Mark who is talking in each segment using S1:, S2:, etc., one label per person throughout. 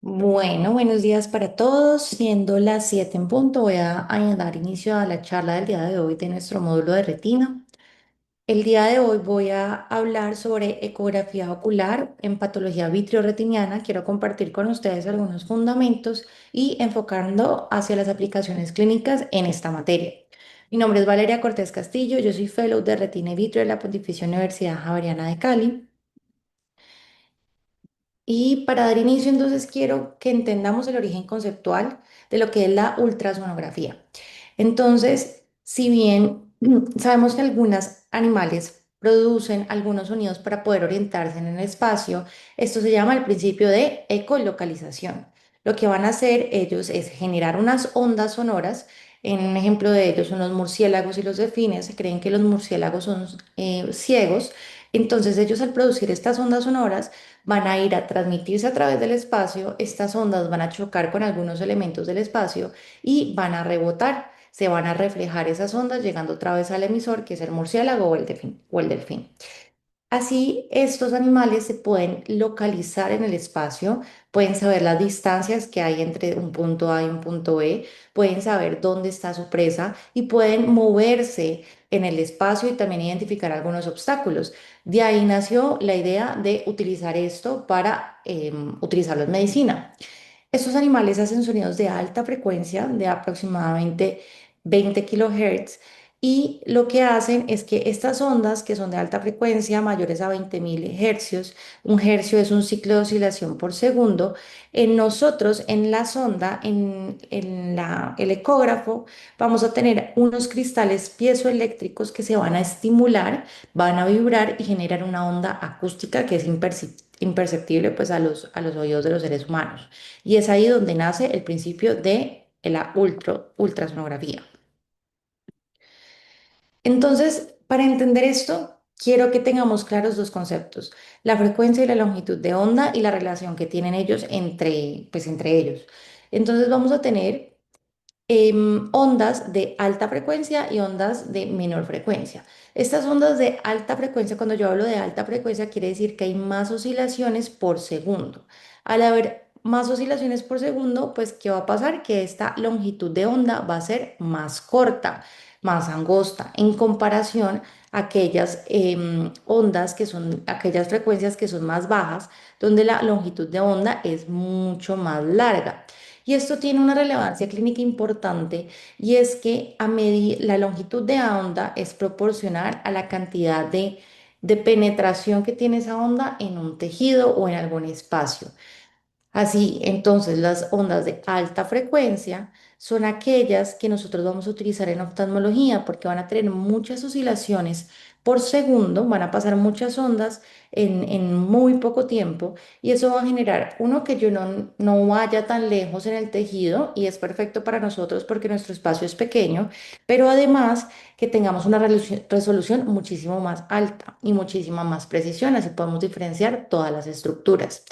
S1: Bueno, buenos días para todos. Siendo las 7 en punto, voy a dar inicio a la charla del día de hoy de nuestro módulo de retina. El día de hoy voy a hablar sobre ecografía ocular en patología vitreoretiniana. Quiero compartir con ustedes algunos fundamentos y enfocando hacia las aplicaciones clínicas en esta materia. Mi nombre es Valeria Cortés Castillo, yo soy Fellow de Retina y Vitrio de la Pontificia Universidad Javeriana de Cali. Y para dar inicio, entonces quiero que entendamos el origen conceptual de lo que es la ultrasonografía. Entonces, si bien sabemos que algunos animales producen algunos sonidos para poder orientarse en el espacio, esto se llama el principio de ecolocalización. Lo que van a hacer ellos es generar unas ondas sonoras. En un ejemplo de ellos son los murciélagos y los delfines. Se creen que los murciélagos son ciegos. Entonces ellos al producir estas ondas sonoras van a ir a transmitirse a través del espacio, estas ondas van a chocar con algunos elementos del espacio y van a rebotar, se van a reflejar esas ondas llegando otra vez al emisor, que es el murciélago o el delfín. Así, estos animales se pueden localizar en el espacio, pueden saber las distancias que hay entre un punto A y un punto B, pueden saber dónde está su presa y pueden moverse en el espacio y también identificar algunos obstáculos. De ahí nació la idea de utilizar esto para utilizarlo en medicina. Estos animales hacen sonidos de alta frecuencia, de aproximadamente 20 kilohertz, y lo que hacen es que estas ondas, que son de alta frecuencia, mayores a 20.000 hercios, un hercio es un ciclo de oscilación por segundo, en nosotros, en la sonda, el ecógrafo, vamos a tener unos cristales piezoeléctricos que se van a estimular, van a vibrar y generar una onda acústica que es imperceptible pues, a los oídos de los seres humanos. Y es ahí donde nace el principio de la ultrasonografía. Entonces, para entender esto, quiero que tengamos claros dos conceptos: la frecuencia y la longitud de onda y la relación que tienen ellos entre ellos. Entonces, vamos a tener ondas de alta frecuencia y ondas de menor frecuencia. Estas ondas de alta frecuencia, cuando yo hablo de alta frecuencia, quiere decir que hay más oscilaciones por segundo. Al haber más oscilaciones por segundo, pues, ¿qué va a pasar? Que esta longitud de onda va a ser más corta, más angosta, en comparación a aquellas ondas que son, aquellas frecuencias que son más bajas, donde la longitud de onda es mucho más larga. Y esto tiene una relevancia clínica importante, y es que la longitud de onda es proporcional a la cantidad de penetración que tiene esa onda en un tejido o en algún espacio. Así, entonces, las ondas de alta frecuencia son aquellas que nosotros vamos a utilizar en oftalmología porque van a tener muchas oscilaciones por segundo, van a pasar muchas ondas en muy poco tiempo, y eso va a generar, uno, que yo no vaya tan lejos en el tejido y es perfecto para nosotros porque nuestro espacio es pequeño, pero además que tengamos una resolución muchísimo más alta y muchísima más precisión, así podemos diferenciar todas las estructuras.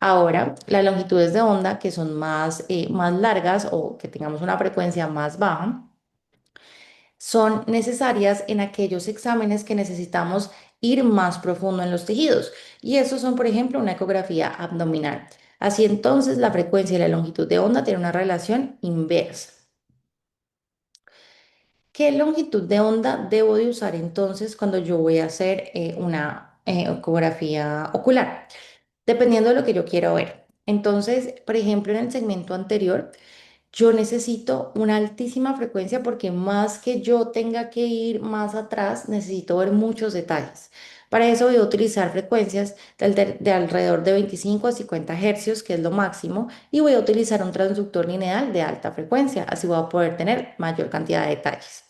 S1: Ahora, las longitudes de onda que son más largas o que tengamos una frecuencia más baja, son necesarias en aquellos exámenes que necesitamos ir más profundo en los tejidos. Y esos son, por ejemplo, una ecografía abdominal. Así entonces, la frecuencia y la longitud de onda tienen una relación inversa. ¿Qué longitud de onda debo de usar entonces cuando yo voy a hacer una ecografía ocular? Dependiendo de lo que yo quiero ver. Entonces, por ejemplo, en el segmento anterior, yo necesito una altísima frecuencia porque más que yo tenga que ir más atrás, necesito ver muchos detalles. Para eso voy a utilizar frecuencias de alrededor de 25 a 50 hercios, que es lo máximo, y voy a utilizar un transductor lineal de alta frecuencia. Así voy a poder tener mayor cantidad de detalles.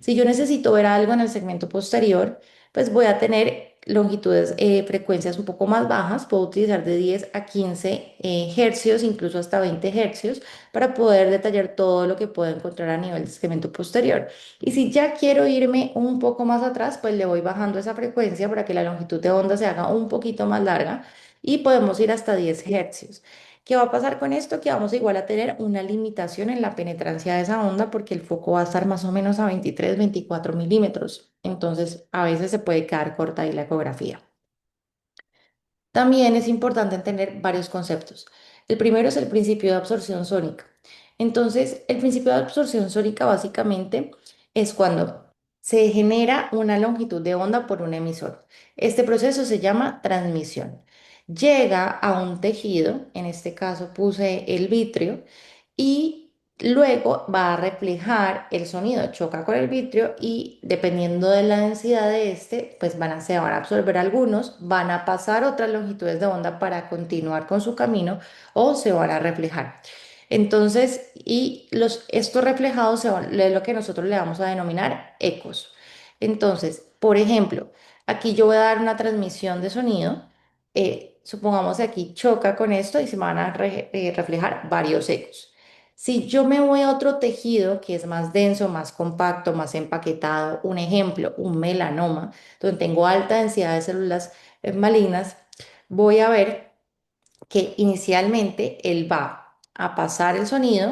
S1: Si yo necesito ver algo en el segmento posterior, pues voy a tener longitudes, frecuencias un poco más bajas. Puedo utilizar de 10 a 15 hercios, incluso hasta 20 hercios, para poder detallar todo lo que puedo encontrar a nivel del segmento posterior. Y si ya quiero irme un poco más atrás, pues le voy bajando esa frecuencia para que la longitud de onda se haga un poquito más larga, y podemos ir hasta 10 hercios. ¿Qué va a pasar con esto? Que vamos igual a tener una limitación en la penetrancia de esa onda porque el foco va a estar más o menos a 23, 24 milímetros. Entonces, a veces se puede quedar corta ahí la ecografía. También es importante entender varios conceptos. El primero es el principio de absorción sónica. Entonces, el principio de absorción sónica básicamente es cuando se genera una longitud de onda por un emisor. Este proceso se llama transmisión. Llega a un tejido, en este caso puse el vitrio, y luego va a reflejar el sonido, choca con el vitrio y dependiendo de la densidad de este, pues se van a absorber algunos, van a pasar otras longitudes de onda para continuar con su camino o se van a reflejar. Entonces, estos reflejados es lo que nosotros le vamos a denominar ecos. Entonces, por ejemplo, aquí yo voy a dar una transmisión de sonido. Supongamos que aquí choca con esto y se van a reflejar varios ecos. Si yo me voy a otro tejido que es más denso, más compacto, más empaquetado, un ejemplo, un melanoma, donde tengo alta densidad de células malignas, voy a ver que inicialmente él va a pasar el sonido,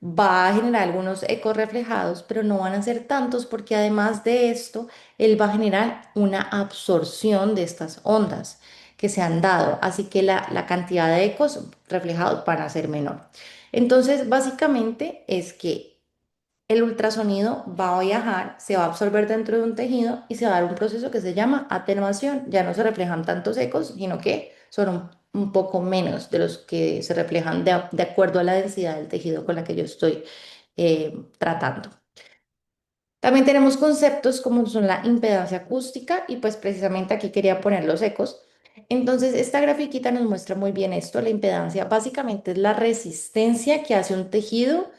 S1: va a generar algunos ecos reflejados, pero no van a ser tantos porque además de esto, él va a generar una absorción de estas ondas que se han dado, así que la cantidad de ecos reflejados van a ser menor. Entonces, básicamente es que el ultrasonido va a viajar, se va a absorber dentro de un tejido y se va a dar un proceso que se llama atenuación. Ya no se reflejan tantos ecos, sino que son un poco menos de los que se reflejan de acuerdo a la densidad del tejido con la que yo estoy tratando. También tenemos conceptos como son la impedancia acústica y pues precisamente aquí quería poner los ecos. Entonces, esta grafiquita nos muestra muy bien esto. La impedancia básicamente es la resistencia que hace un tejido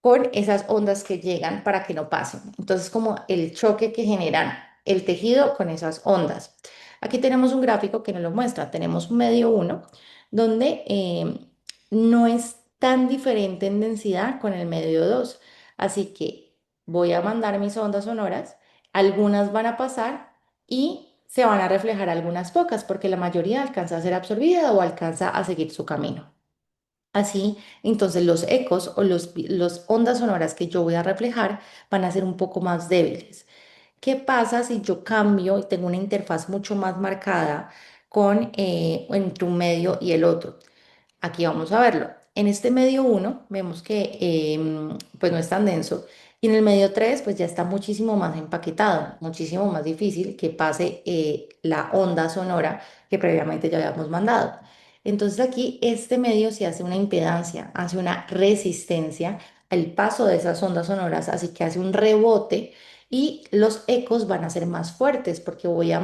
S1: con esas ondas que llegan para que no pasen. Entonces, como el choque que generan el tejido con esas ondas. Aquí tenemos un gráfico que nos lo muestra. Tenemos un medio uno donde no es tan diferente en densidad con el medio 2. Así que voy a mandar mis ondas sonoras, algunas van a pasar y se van a reflejar algunas pocas porque la mayoría alcanza a ser absorbida o alcanza a seguir su camino. Así, entonces los ecos o los ondas sonoras que yo voy a reflejar van a ser un poco más débiles. ¿Qué pasa si yo cambio y tengo una interfaz mucho más marcada entre un medio y el otro? Aquí vamos a verlo. En este medio uno vemos que pues no es tan denso y en el medio 3 pues ya está muchísimo más empaquetado, muchísimo más difícil que pase la onda sonora que previamente ya habíamos mandado. Entonces aquí este medio se hace una impedancia, hace una resistencia al paso de esas ondas sonoras, así que hace un rebote y los ecos van a ser más fuertes porque voy a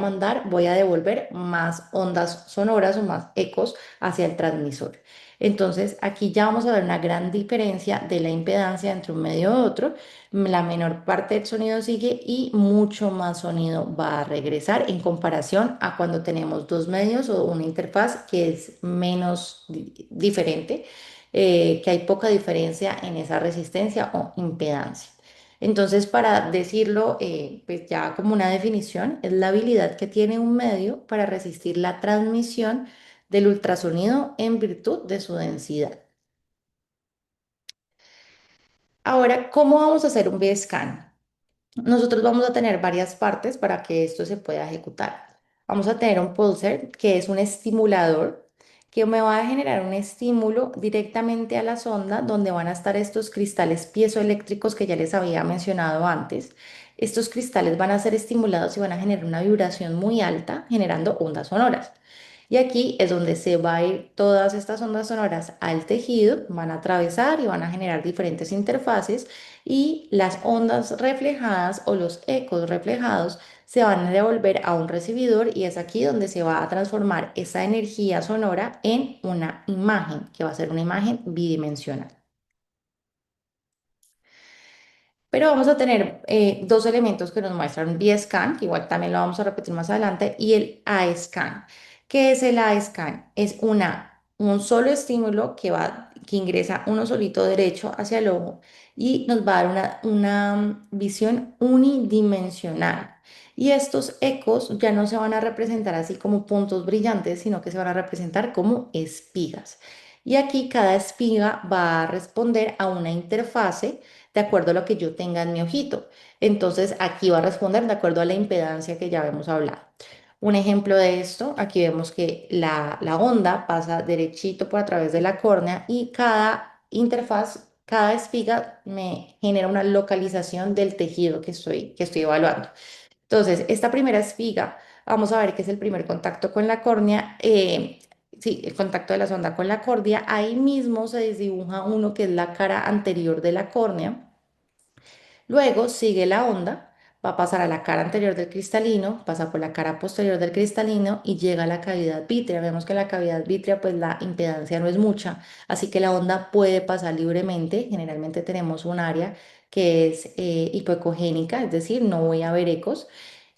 S1: devolver más ondas sonoras o más ecos hacia el transmisor. Entonces, aquí ya vamos a ver una gran diferencia de la impedancia entre un medio y otro. La menor parte del sonido sigue y mucho más sonido va a regresar en comparación a cuando tenemos dos medios o una interfaz que es menos diferente, que hay poca diferencia en esa resistencia o impedancia. Entonces, para decirlo, pues ya como una definición, es la habilidad que tiene un medio para resistir la transmisión del ultrasonido en virtud de su densidad. Ahora, ¿cómo vamos a hacer un B-scan? Nosotros vamos a tener varias partes para que esto se pueda ejecutar. Vamos a tener un pulser, que es un estimulador, que me va a generar un estímulo directamente a la sonda donde van a estar estos cristales piezoeléctricos que ya les había mencionado antes. Estos cristales van a ser estimulados y van a generar una vibración muy alta, generando ondas sonoras. Y aquí es donde se va a ir todas estas ondas sonoras al tejido, van a atravesar y van a generar diferentes interfaces y las ondas reflejadas o los ecos reflejados se van a devolver a un recibidor y es aquí donde se va a transformar esa energía sonora en una imagen, que va a ser una imagen bidimensional. Pero vamos a tener dos elementos que nos muestran V-Scan, que igual también lo vamos a repetir más adelante, y el A-Scan. ¿Qué es el A-Scan? Es un solo estímulo que ingresa uno solito derecho hacia el ojo y nos va a dar una visión unidimensional. Y estos ecos ya no se van a representar así como puntos brillantes, sino que se van a representar como espigas. Y aquí cada espiga va a responder a una interfase de acuerdo a lo que yo tenga en mi ojito. Entonces aquí va a responder de acuerdo a la impedancia que ya hemos hablado. Un ejemplo de esto, aquí vemos que la onda pasa derechito por a través de la córnea y cada interfaz, cada espiga me genera una localización del tejido que estoy evaluando. Entonces, esta primera espiga, vamos a ver que es el primer contacto con la córnea. Sí, el contacto de la sonda con la córnea. Ahí mismo se desdibuja uno que es la cara anterior de la córnea. Luego sigue la onda, va a pasar a la cara anterior del cristalino, pasa por la cara posterior del cristalino y llega a la cavidad vítrea. Vemos que en la cavidad vítrea pues la impedancia no es mucha, así que la onda puede pasar libremente. Generalmente tenemos un área que es hipoecogénica, es decir, no voy a ver ecos.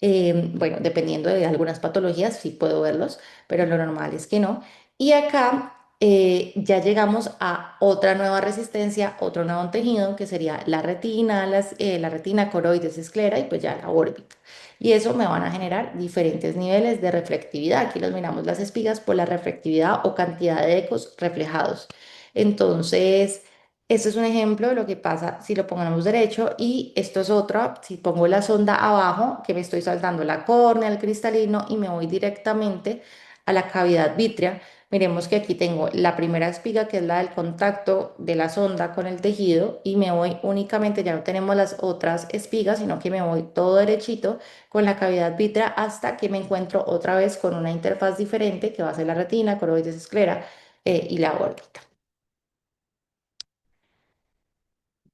S1: Bueno, dependiendo de algunas patologías sí puedo verlos, pero lo normal es que no. Y acá ya llegamos a otra nueva resistencia, otro nuevo tejido que sería la retina, la retina coroides, esclera y pues ya la órbita. Y eso me van a generar diferentes niveles de reflectividad. Aquí los miramos las espigas por la reflectividad o cantidad de ecos reflejados. Entonces, este es un ejemplo de lo que pasa si lo ponemos derecho y esto es otro, si pongo la sonda abajo, que me estoy saltando la córnea, el cristalino y me voy directamente a la cavidad vítrea. Miremos que aquí tengo la primera espiga, que es la del contacto de la sonda con el tejido, y me voy únicamente, ya no tenemos las otras espigas, sino que me voy todo derechito con la cavidad vítrea hasta que me encuentro otra vez con una interfaz diferente, que va a ser la retina, coroides, esclera, y la órbita.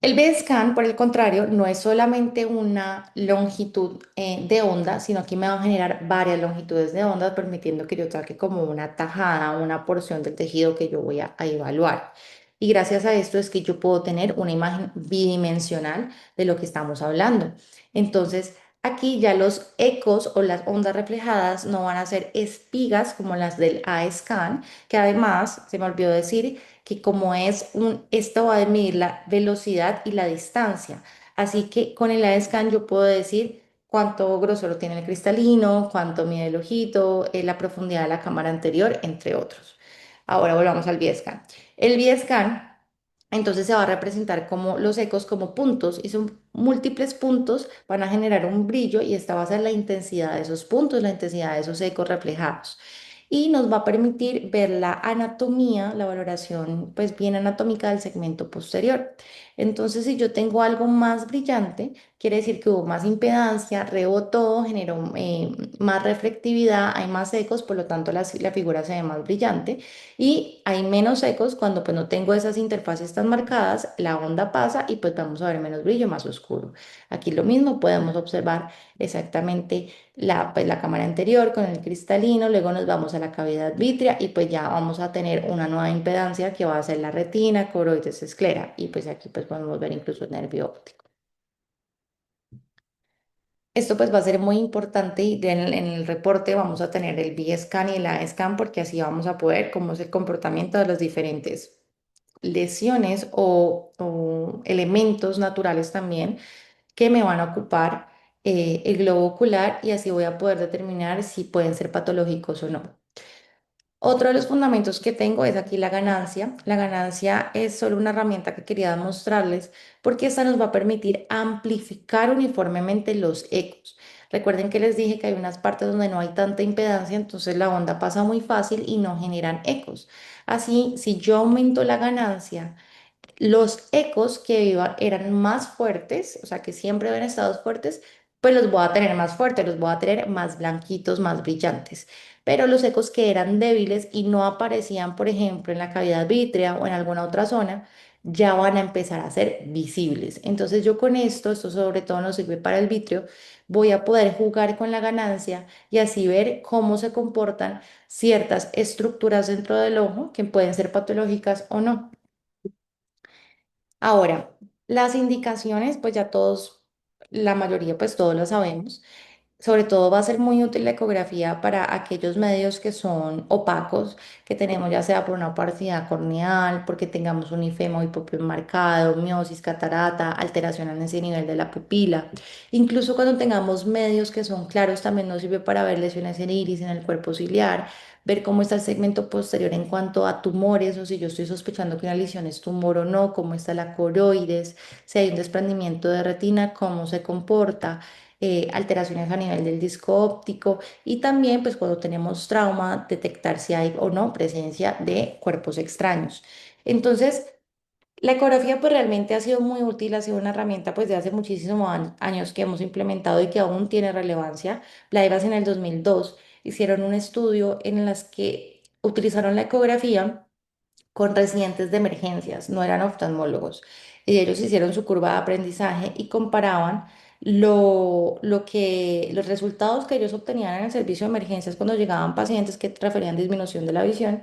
S1: El B-scan, por el contrario, no es solamente una longitud de onda, sino que me va a generar varias longitudes de onda, permitiendo que yo saque como una tajada, una porción del tejido que yo voy a evaluar. Y gracias a esto es que yo puedo tener una imagen bidimensional de lo que estamos hablando. Entonces, aquí ya los ecos o las ondas reflejadas no van a ser espigas como las del A-scan, que además, se me olvidó decir, que como esto va a medir la velocidad y la distancia. Así que con el scan yo puedo decir cuánto grosor tiene el cristalino, cuánto mide el ojito, la profundidad de la cámara anterior, entre otros. Ahora volvamos al B-scan. El B-scan entonces se va a representar como los ecos como puntos y son múltiples puntos, van a generar un brillo y esta va a ser la intensidad de esos puntos, la intensidad de esos ecos reflejados y nos va a permitir ver la anatomía, la valoración pues bien anatómica del segmento posterior. Entonces, si yo tengo algo más brillante, quiere decir que hubo más impedancia, rebotó, generó más reflectividad, hay más ecos, por lo tanto la figura se ve más brillante y hay menos ecos cuando pues no tengo esas interfaces tan marcadas, la onda pasa y pues vamos a ver menos brillo, más oscuro. Aquí lo mismo, podemos observar exactamente pues, la cámara anterior con el cristalino, luego nos vamos a la cavidad vítrea y pues ya vamos a tener una nueva impedancia que va a ser la retina, coroides, esclera y pues aquí pues podemos ver incluso el nervio óptico. Esto pues va a ser muy importante y en el reporte vamos a tener el B-scan y el A-scan porque así vamos a poder cómo es el comportamiento de las diferentes lesiones o elementos naturales también que me van a ocupar el globo ocular y así voy a poder determinar si pueden ser patológicos o no. Otro de los fundamentos que tengo es aquí la ganancia. La ganancia es solo una herramienta que quería mostrarles porque esta nos va a permitir amplificar uniformemente los ecos. Recuerden que les dije que hay unas partes donde no hay tanta impedancia, entonces la onda pasa muy fácil y no generan ecos. Así, si yo aumento la ganancia, los ecos que eran más fuertes, o sea, que siempre habían estado fuertes, pues los voy a tener más fuertes, los voy a tener más blanquitos, más brillantes. Pero los ecos que eran débiles y no aparecían, por ejemplo, en la cavidad vítrea o en alguna otra zona, ya van a empezar a ser visibles. Entonces yo con esto sobre todo nos sirve para el vitrio, voy a poder jugar con la ganancia y así ver cómo se comportan ciertas estructuras dentro del ojo que pueden ser patológicas o no. Ahora, las indicaciones, pues ya todos, la mayoría, pues todos lo sabemos. Sobre todo va a ser muy útil la ecografía para aquellos medios que son opacos, que tenemos ya sea por una opacidad corneal, porque tengamos un ifema o hipopio marcado, miosis, catarata, alteración en ese nivel de la pupila. Incluso cuando tengamos medios que son claros, también nos sirve para ver lesiones en iris, en el cuerpo ciliar, ver cómo está el segmento posterior en cuanto a tumores o si yo estoy sospechando que una lesión es tumor o no, cómo está la coroides, si hay un desprendimiento de retina, cómo se comporta. alteraciones a nivel del disco óptico y también pues cuando tenemos trauma detectar si hay o no presencia de cuerpos extraños. Entonces, la ecografía pues realmente ha sido muy útil, ha sido una herramienta pues de hace muchísimos años que hemos implementado y que aún tiene relevancia. La EVAS en el 2002 hicieron un estudio en las que utilizaron la ecografía con residentes de emergencias, no eran oftalmólogos. Y ellos hicieron su curva de aprendizaje y comparaban los resultados que ellos obtenían en el servicio de emergencias cuando llegaban pacientes que referían disminución de la visión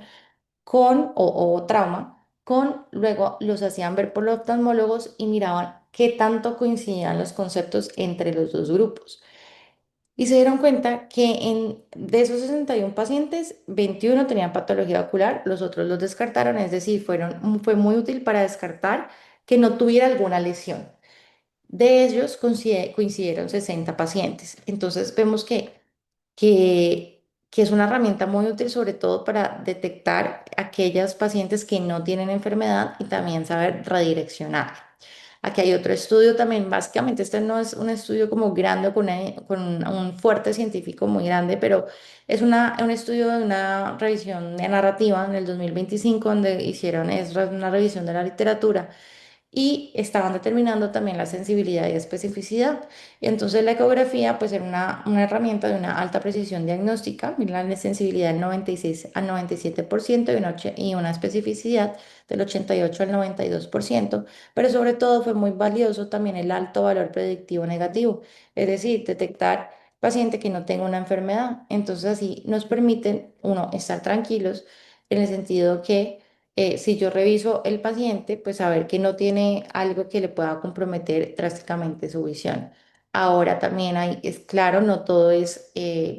S1: o trauma, con luego los hacían ver por los oftalmólogos y miraban qué tanto coincidían los conceptos entre los dos grupos. Y se dieron cuenta que de esos 61 pacientes, 21 tenían patología ocular, los otros los descartaron, es decir, fue muy útil para descartar que no tuviera alguna lesión. De ellos coincidieron 60 pacientes. Entonces vemos que es una herramienta muy útil sobre todo para detectar aquellas pacientes que no tienen enfermedad y también saber redireccionar. Aquí hay otro estudio también, básicamente este no es un estudio como grande con un fuerte científico muy grande, pero es un estudio de una revisión de narrativa en el 2025 donde hicieron una revisión de la literatura y estaban determinando también la sensibilidad y especificidad. Y entonces la ecografía pues era una herramienta de una alta precisión diagnóstica, mira la sensibilidad del 96 al 97% y una especificidad del 88 al 92%, pero sobre todo fue muy valioso también el alto valor predictivo negativo, es decir, detectar paciente que no tenga una enfermedad. Entonces así nos permiten, uno, estar tranquilos en el sentido que si yo reviso el paciente, pues saber que no tiene algo que le pueda comprometer drásticamente su visión. Ahora también es claro, no todo es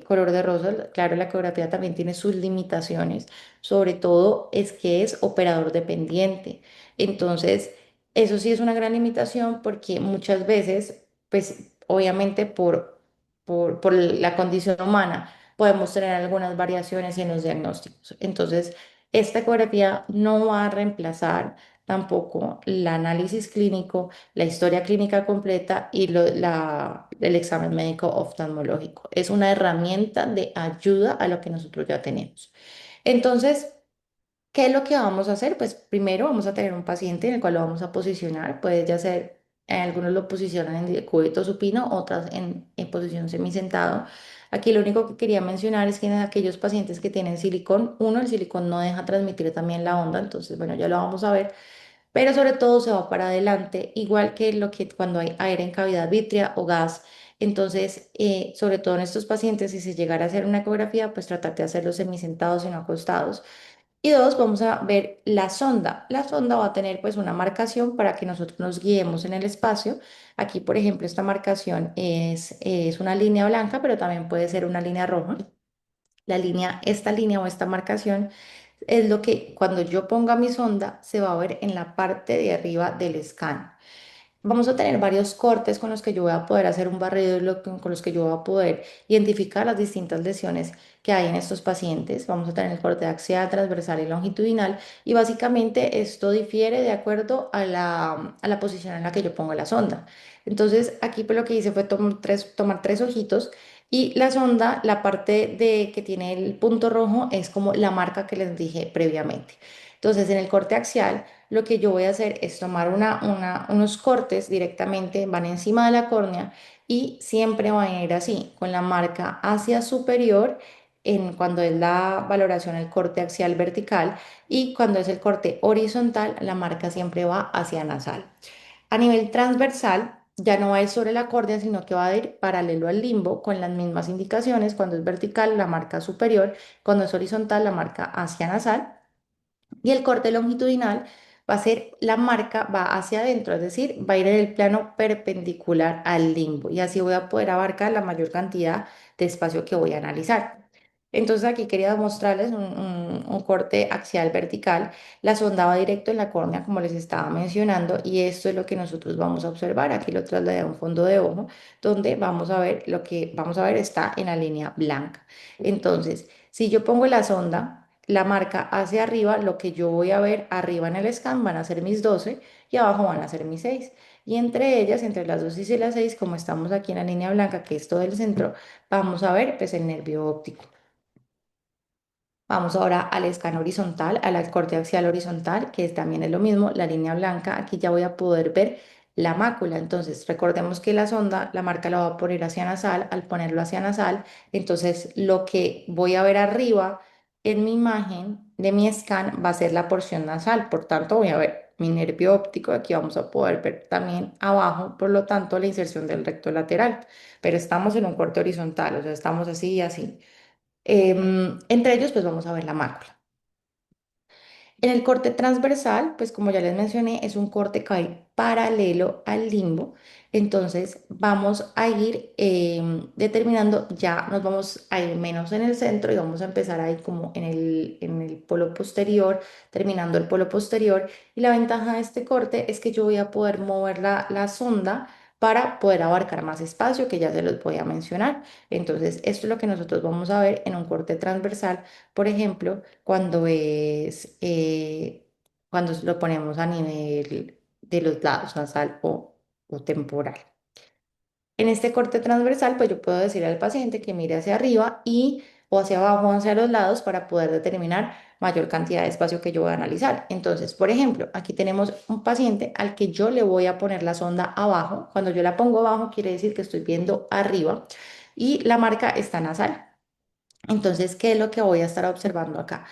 S1: color de rosa, claro, la ecografía también tiene sus limitaciones, sobre todo es que es operador dependiente. Entonces, eso sí es una gran limitación porque muchas veces, pues obviamente por la condición humana, podemos tener algunas variaciones en los diagnósticos. Entonces, esta ecografía no va a reemplazar tampoco el análisis clínico, la historia clínica completa y el examen médico oftalmológico. Es una herramienta de ayuda a lo que nosotros ya tenemos. Entonces, ¿qué es lo que vamos a hacer? Pues primero vamos a tener un paciente en el cual lo vamos a posicionar. Puede ya ser, algunos lo posicionan en decúbito supino, otras en posición semisentado. Aquí lo único que quería mencionar es que en aquellos pacientes que tienen silicón, uno, el silicón no deja transmitir también la onda, entonces, bueno, ya lo vamos a ver, pero sobre todo se va para adelante, igual que lo que cuando hay aire en cavidad vítrea o gas. Entonces, sobre todo en estos pacientes, si se llegara a hacer una ecografía, pues tratar de hacerlo semisentados y no acostados. Y dos, vamos a ver la sonda. La sonda va a tener pues una marcación para que nosotros nos guiemos en el espacio. Aquí, por ejemplo, esta marcación es una línea blanca, pero también puede ser una línea roja. Esta línea o esta marcación es lo que cuando yo ponga mi sonda se va a ver en la parte de arriba del scan. Vamos a tener varios cortes con los que yo voy a poder hacer un barrido y con los que yo voy a poder identificar las distintas lesiones que hay en estos pacientes. Vamos a tener el corte axial, transversal y longitudinal y básicamente esto difiere de acuerdo a la posición en la que yo pongo la sonda. Entonces aquí pues lo que hice fue tomar tres ojitos y la sonda, la parte de que tiene el punto rojo es como la marca que les dije previamente. Entonces en el corte axial lo que yo voy a hacer es tomar unos cortes directamente, van encima de la córnea y siempre van a ir así, con la marca hacia superior cuando es la valoración el corte axial vertical y cuando es el corte horizontal, la marca siempre va hacia nasal. A nivel transversal, ya no va a ir sobre la córnea, sino que va a ir paralelo al limbo con las mismas indicaciones. Cuando es vertical, la marca superior, cuando es horizontal, la marca hacia nasal. Y el corte longitudinal va a ser la marca, va hacia adentro, es decir, va a ir en el plano perpendicular al limbo. Y así voy a poder abarcar la mayor cantidad de espacio que voy a analizar. Entonces aquí quería mostrarles un corte axial vertical. La sonda va directo en la córnea, como les estaba mencionando, y esto es lo que nosotros vamos a observar. Aquí lo trasladé a un fondo de ojo, donde vamos a ver lo que vamos a ver está en la línea blanca. Entonces, si yo pongo la sonda, la marca hacia arriba, lo que yo voy a ver arriba en el scan van a ser mis 12 y abajo van a ser mis 6. Y entre ellas, entre las 2 y las 6, como estamos aquí en la línea blanca, que es todo el centro, vamos a ver pues el nervio óptico. Vamos ahora al escan horizontal, al corte axial horizontal, que también es lo mismo, la línea blanca. Aquí ya voy a poder ver la mácula. Entonces, recordemos que la sonda, la marca la va a poner hacia nasal. Al ponerlo hacia nasal, entonces lo que voy a ver arriba en mi imagen de mi scan va a ser la porción nasal. Por tanto, voy a ver mi nervio óptico. Aquí vamos a poder ver también abajo, por lo tanto, la inserción del recto lateral. Pero estamos en un corte horizontal, o sea, estamos así y así. Entre ellos, pues vamos a ver la mácula. En el corte transversal, pues como ya les mencioné, es un corte que va paralelo al limbo. Entonces vamos a ir determinando, ya nos vamos a ir menos en el centro y vamos a empezar ahí como en el polo posterior, terminando el polo posterior. Y la ventaja de este corte es que yo voy a poder mover la sonda para poder abarcar más espacio, que ya se los voy a mencionar. Entonces, esto es lo que nosotros vamos a ver en un corte transversal, por ejemplo cuando lo ponemos a nivel de los lados, nasal o temporal. En este corte transversal, pues yo puedo decir al paciente que mire hacia arriba y o hacia abajo o hacia los lados para poder determinar mayor cantidad de espacio que yo voy a analizar. Entonces, por ejemplo, aquí tenemos un paciente al que yo le voy a poner la sonda abajo. Cuando yo la pongo abajo, quiere decir que estoy viendo arriba y la marca está nasal. Entonces, ¿qué es lo que voy a estar observando acá?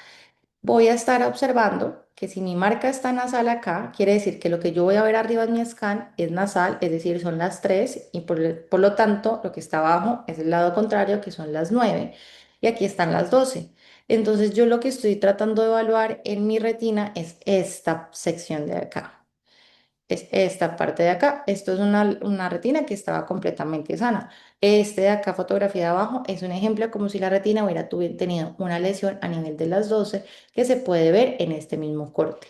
S1: Voy a estar observando que si mi marca está nasal acá, quiere decir que lo que yo voy a ver arriba en mi scan es nasal, es decir, son las 3 y por lo tanto lo que está abajo es el lado contrario, que son las 9 y aquí están las 12. Entonces yo lo que estoy tratando de evaluar en mi retina es esta sección de acá. Es esta parte de acá. Esto es una retina que estaba completamente sana. Este de acá, fotografía de abajo, es un ejemplo como si la retina hubiera tenido una lesión a nivel de las 12 que se puede ver en este mismo corte.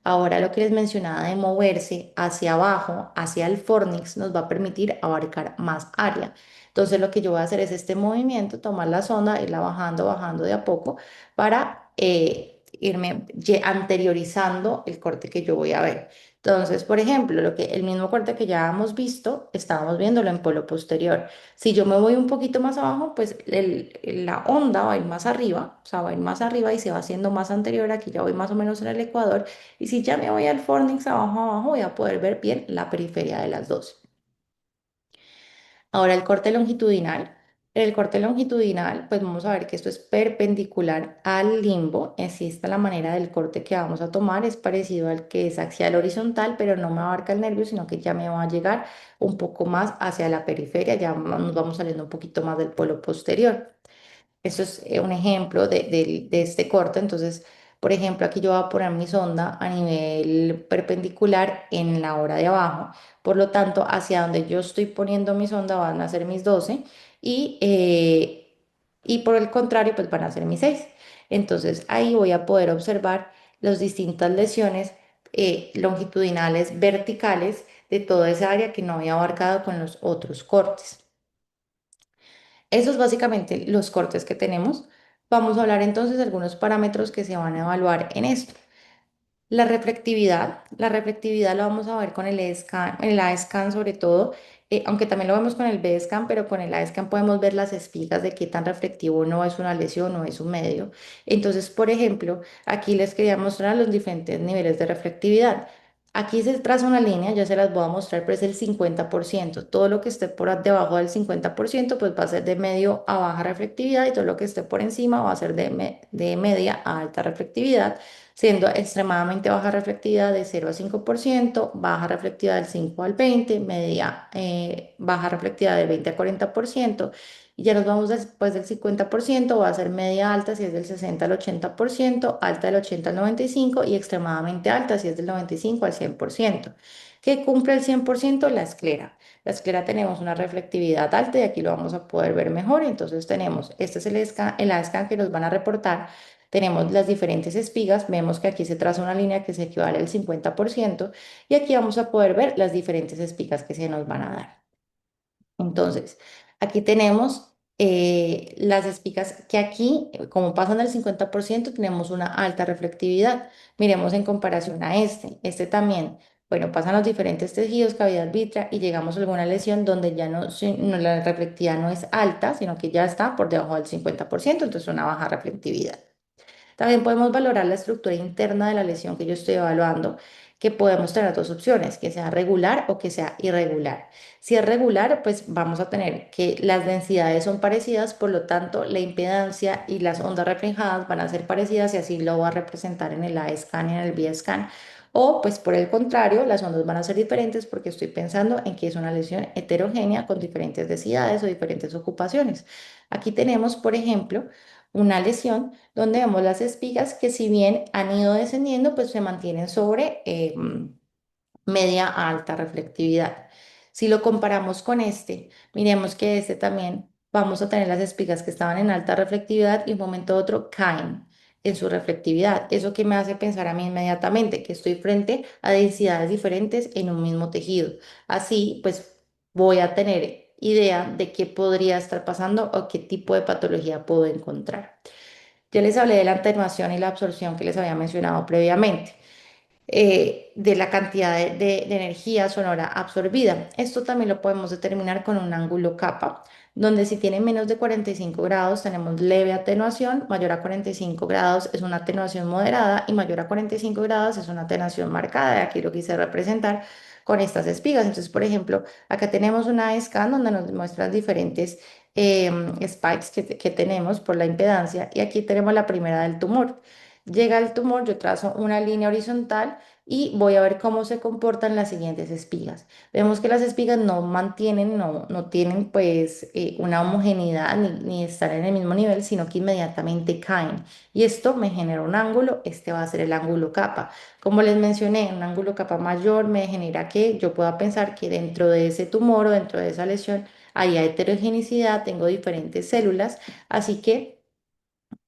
S1: Ahora lo que les mencionaba de moverse hacia abajo, hacia el fornix, nos va a permitir abarcar más área. Entonces lo que yo voy a hacer es este movimiento, tomar la sonda, irla bajando, bajando de a poco para irme anteriorizando el corte que yo voy a ver. Entonces, por ejemplo, el mismo corte que ya hemos visto, estábamos viéndolo en polo posterior. Si yo me voy un poquito más abajo, pues la onda va a ir más arriba, o sea, va a ir más arriba y se va haciendo más anterior. Aquí ya voy más o menos en el ecuador. Y si ya me voy al fornix abajo, abajo, voy a poder ver bien la periferia de las dos. Ahora el corte longitudinal. El corte longitudinal, pues vamos a ver que esto es perpendicular al limbo. Así está la manera del corte que vamos a tomar. Es parecido al que es axial horizontal, pero no me abarca el nervio, sino que ya me va a llegar un poco más hacia la periferia. Ya nos vamos saliendo un poquito más del polo posterior. Eso es un ejemplo de este corte. Entonces, por ejemplo, aquí yo voy a poner mi sonda a nivel perpendicular en la hora de abajo. Por lo tanto, hacia donde yo estoy poniendo mi sonda van a ser mis 12 y, eh, y por el contrario, pues van a ser mis 6. Entonces, ahí voy a poder observar las distintas lesiones longitudinales, verticales de toda esa área que no había abarcado con los otros cortes. Esos básicamente los cortes que tenemos. Vamos a hablar entonces de algunos parámetros que se van a evaluar en esto. La reflectividad la vamos a ver con el E-scan, el A-scan sobre todo, aunque también lo vemos con el B-scan, pero con el A-scan podemos ver las espigas de qué tan reflectivo no es una lesión o es un medio. Entonces, por ejemplo, aquí les quería mostrar los diferentes niveles de reflectividad. Aquí se traza una línea, ya se las voy a mostrar, pero es el 50%. Todo lo que esté por debajo del 50%, pues va a ser de medio a baja reflectividad y todo lo que esté por encima va a ser de media a alta reflectividad, siendo extremadamente baja reflectividad de 0 a 5%, baja reflectividad del 5 al 20, media baja reflectividad del 20 a 40%, y ya nos vamos después del 50%, va a ser media alta si es del 60 al 80%, alta del 80 al 95% y extremadamente alta si es del 95 al 100%. ¿Qué cumple el 100%? La esclera. La esclera tenemos una reflectividad alta y aquí lo vamos a poder ver mejor. Entonces tenemos, este es el ASCAN que nos van a reportar. Tenemos las diferentes espigas, vemos que aquí se traza una línea que se equivale al 50% y aquí vamos a poder ver las diferentes espigas que se nos van a dar. Entonces, aquí tenemos las espigas que aquí, como pasan del 50%, tenemos una alta reflectividad. Miremos en comparación a este también. Bueno, pasan los diferentes tejidos, cavidad vítrea y llegamos a alguna lesión donde ya no, la reflectividad no es alta, sino que ya está por debajo del 50%, entonces una baja reflectividad. También podemos valorar la estructura interna de la lesión que yo estoy evaluando, que podemos tener dos opciones, que sea regular o que sea irregular. Si es regular, pues vamos a tener que las densidades son parecidas, por lo tanto la impedancia y las ondas reflejadas van a ser parecidas y así lo va a representar en el A-scan y en el B-scan. O pues por el contrario, las ondas van a ser diferentes porque estoy pensando en que es una lesión heterogénea con diferentes densidades o diferentes ocupaciones. Aquí tenemos, por ejemplo, una lesión donde vemos las espigas que si bien han ido descendiendo, pues se mantienen sobre media a alta reflectividad. Si lo comparamos con miremos que este también vamos a tener las espigas que estaban en alta reflectividad y un momento a otro caen en su reflectividad. Eso que me hace pensar a mí inmediatamente que estoy frente a densidades diferentes en un mismo tejido. Así, pues voy a tener idea de qué podría estar pasando o qué tipo de patología puedo encontrar. Yo les hablé de la atenuación y la absorción que les había mencionado previamente, de la cantidad de energía sonora absorbida. Esto también lo podemos determinar con un ángulo capa, donde si tiene menos de 45 grados tenemos leve atenuación, mayor a 45 grados es una atenuación moderada y mayor a 45 grados es una atenuación marcada. Aquí lo quise representar con estas espigas. Entonces, por ejemplo, acá tenemos una scan donde nos muestra diferentes spikes que tenemos por la impedancia y aquí tenemos la primera del tumor. Llega el tumor, yo trazo una línea horizontal y voy a ver cómo se comportan las siguientes espigas. Vemos que las espigas no mantienen, no tienen pues una homogeneidad ni están en el mismo nivel, sino que inmediatamente caen. Y esto me genera un ángulo, este va a ser el ángulo capa. Como les mencioné, un ángulo capa mayor me genera que yo pueda pensar que dentro de ese tumor o dentro de esa lesión hay heterogeneidad, tengo diferentes células, así que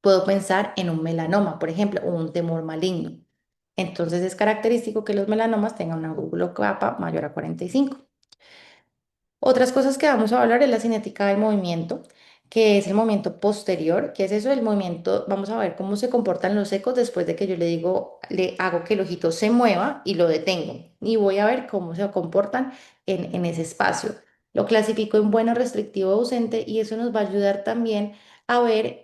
S1: puedo pensar en un melanoma, por ejemplo, o un tumor maligno. Entonces es característico que los melanomas tengan un ángulo capa mayor a 45. Otras cosas que vamos a hablar es la cinética del movimiento, que es el movimiento posterior, que es eso del movimiento. Vamos a ver cómo se comportan los ecos después de que yo le digo, le hago que el ojito se mueva y lo detengo. Y voy a ver cómo se comportan en ese espacio. Lo clasifico en bueno, restrictivo, ausente y eso nos va a ayudar también a ver,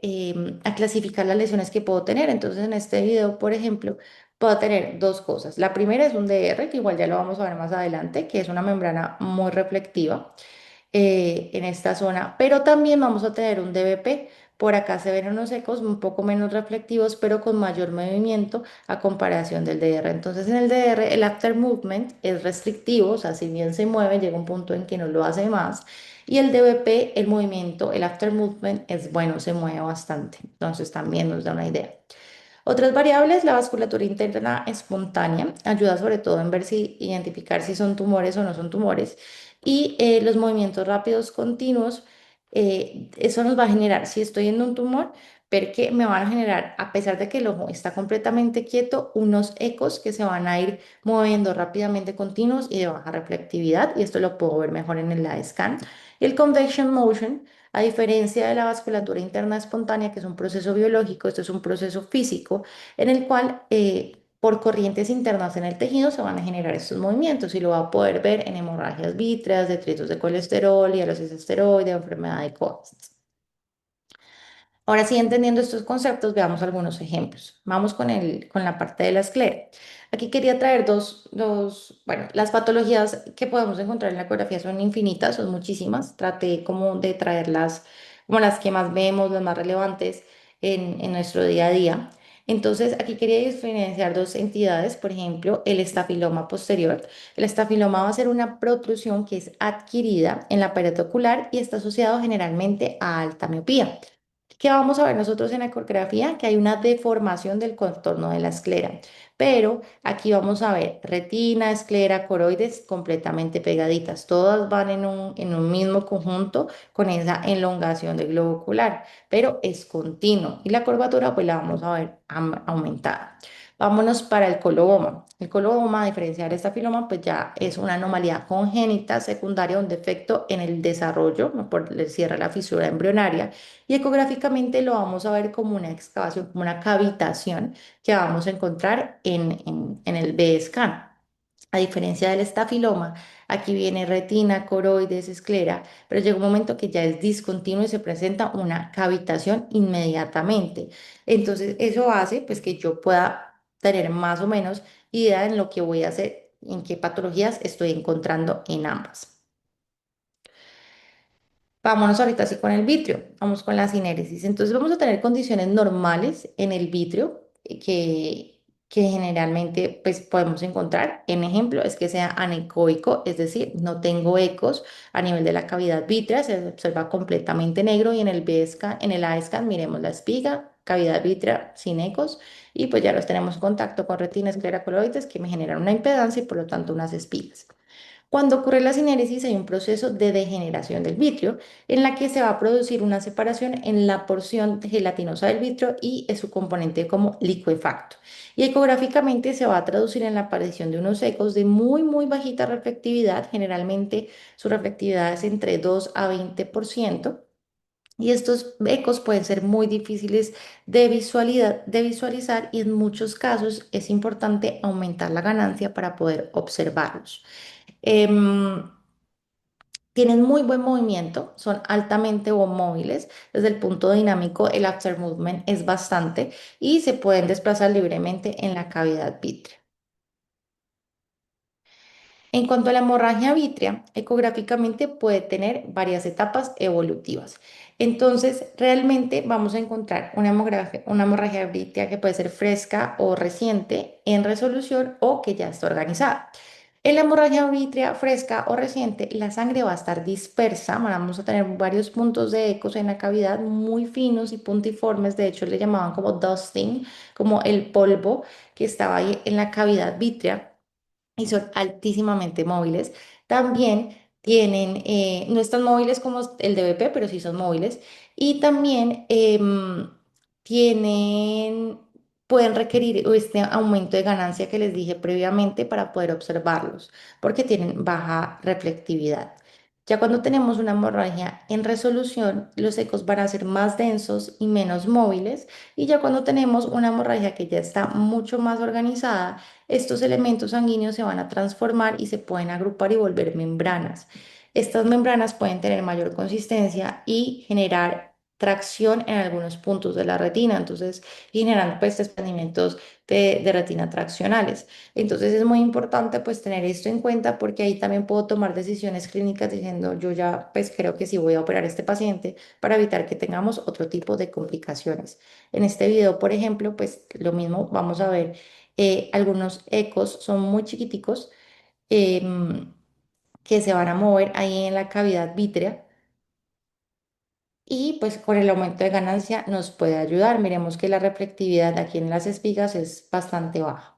S1: a clasificar las lesiones que puedo tener. Entonces en este video, por ejemplo, puedo tener dos cosas. La primera es un DR, que igual ya lo vamos a ver más adelante, que es una membrana muy reflectiva en esta zona, pero también vamos a tener un DBP. Por acá se ven unos ecos un poco menos reflectivos, pero con mayor movimiento a comparación del DR. Entonces, en el DR, el after movement es restrictivo, o sea, si bien se mueve, llega un punto en que no lo hace más. Y el DBP, el movimiento, el after movement es bueno, se mueve bastante. Entonces, también nos da una idea. Otras variables, la vasculatura interna espontánea, ayuda sobre todo en ver si identificar si son tumores o no son tumores. Y los movimientos rápidos continuos, eso nos va a generar, si estoy en un tumor, ver que me van a generar, a pesar de que el ojo está completamente quieto, unos ecos que se van a ir moviendo rápidamente continuos y de baja reflectividad. Y esto lo puedo ver mejor en el light scan. Y el convection motion, a diferencia de la vasculatura interna espontánea, que es un proceso biológico, esto es un proceso físico en el cual por corrientes internas en el tejido se van a generar estos movimientos y lo va a poder ver en hemorragias vítreas, detritos de colesterol, hialosis esteroide, enfermedad de Coats. Ahora sí, entendiendo estos conceptos, veamos algunos ejemplos. Vamos con la parte de la esclera. Aquí quería traer bueno, las patologías que podemos encontrar en la ecografía son infinitas, son muchísimas. Traté como de traerlas como las que más vemos, las más relevantes en nuestro día a día. Entonces, aquí quería diferenciar dos entidades, por ejemplo, el estafiloma posterior. El estafiloma va a ser una protrusión que es adquirida en la pared ocular y está asociado generalmente a alta miopía. ¿Qué vamos a ver nosotros en la ecografía? Que hay una deformación del contorno de la esclera, pero aquí vamos a ver retina, esclera, coroides completamente pegaditas, todas van en un mismo conjunto con esa elongación del globo ocular, pero es continuo y la curvatura pues la vamos a ver aumentada. Vámonos para el coloboma. El coloboma, a diferencia del estafiloma, pues ya es una anomalía congénita secundaria, un defecto en el desarrollo, ¿no? Por el cierre de la fisura embrionaria. Y ecográficamente lo vamos a ver como una excavación, como una cavitación que vamos a encontrar en el B-scan. A diferencia del estafiloma, aquí viene retina, coroides, esclera, pero llega un momento que ya es discontinuo y se presenta una cavitación inmediatamente. Entonces, eso hace pues que yo pueda tener más o menos idea en lo que voy a hacer, en qué patologías estoy encontrando en ambas. Vámonos ahorita así con el vitrio, vamos con la cinéresis. Entonces vamos a tener condiciones normales en el vitrio que generalmente pues podemos encontrar. En ejemplo, es que sea anecoico, es decir, no tengo ecos a nivel de la cavidad vítrea, se observa completamente negro y en el B-scan, en el A-scan miremos la espiga, cavidad vítrea sin ecos y pues ya los tenemos en contacto con retina, esclera, coloides que me generan una impedancia y por lo tanto unas espigas. Cuando ocurre la cinéresis hay un proceso de degeneración del vitrio en la que se va a producir una separación en la porción gelatinosa del vitrio y es su componente como licuefacto. Y ecográficamente se va a traducir en la aparición de unos ecos de muy bajita reflectividad, generalmente su reflectividad es entre 2 a 20%. Y estos ecos pueden ser muy difíciles de visualizar y en muchos casos es importante aumentar la ganancia para poder observarlos. Em, Tienen muy buen movimiento, son altamente móviles. Desde el punto dinámico, el after movement es bastante y se pueden desplazar libremente en la cavidad vítrea. En cuanto a la hemorragia vítrea, ecográficamente puede tener varias etapas evolutivas. Entonces, realmente vamos a encontrar una hemorragia vítrea que puede ser fresca o reciente en resolución o que ya está organizada. En la hemorragia vítrea fresca o reciente, la sangre va a estar dispersa, vamos a tener varios puntos de ecos en la cavidad muy finos y puntiformes, de hecho le llamaban como dusting, como el polvo que estaba ahí en la cavidad vítrea y son altísimamente móviles. También tienen, no están móviles como el DBP, pero sí son móviles. Y también tienen, pueden requerir este aumento de ganancia que les dije previamente para poder observarlos, porque tienen baja reflectividad. Ya cuando tenemos una hemorragia en resolución, los ecos van a ser más densos y menos móviles. Y ya cuando tenemos una hemorragia que ya está mucho más organizada, estos elementos sanguíneos se van a transformar y se pueden agrupar y volver membranas. Estas membranas pueden tener mayor consistencia y generar tracción en algunos puntos de la retina, entonces generando pues desprendimientos de retina traccionales. Entonces es muy importante pues tener esto en cuenta porque ahí también puedo tomar decisiones clínicas diciendo yo ya pues creo que sí voy a operar a este paciente para evitar que tengamos otro tipo de complicaciones. En este video, por ejemplo, pues lo mismo vamos a ver algunos ecos son muy chiquiticos em, que se van a mover ahí en la cavidad vítrea y pues con el aumento de ganancia nos puede ayudar. Miremos que la reflectividad aquí en las espigas es bastante baja.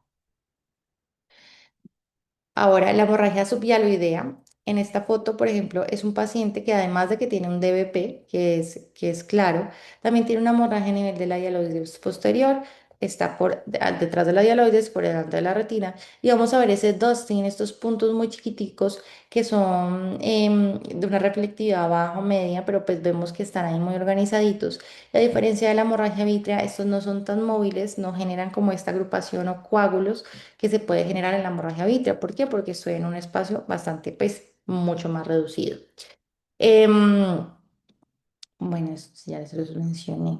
S1: Ahora, la hemorragia subhialoidea. En esta foto, por ejemplo, es un paciente que además de que tiene un DBP, que es claro, también tiene una hemorragia a nivel de la hialoides posterior, está detrás de la hialoides, por delante de la retina, y vamos a ver ese dusting, estos puntos muy chiquiticos que son de una reflectividad baja o media, pero pues vemos que están ahí muy organizaditos. Y a diferencia de la hemorragia vítrea, estos no son tan móviles, no generan como esta agrupación o coágulos que se puede generar en la hemorragia vítrea. ¿Por qué? Porque estoy en un espacio bastante, pues, mucho más reducido. Em, bueno, esto sí ya se los mencioné.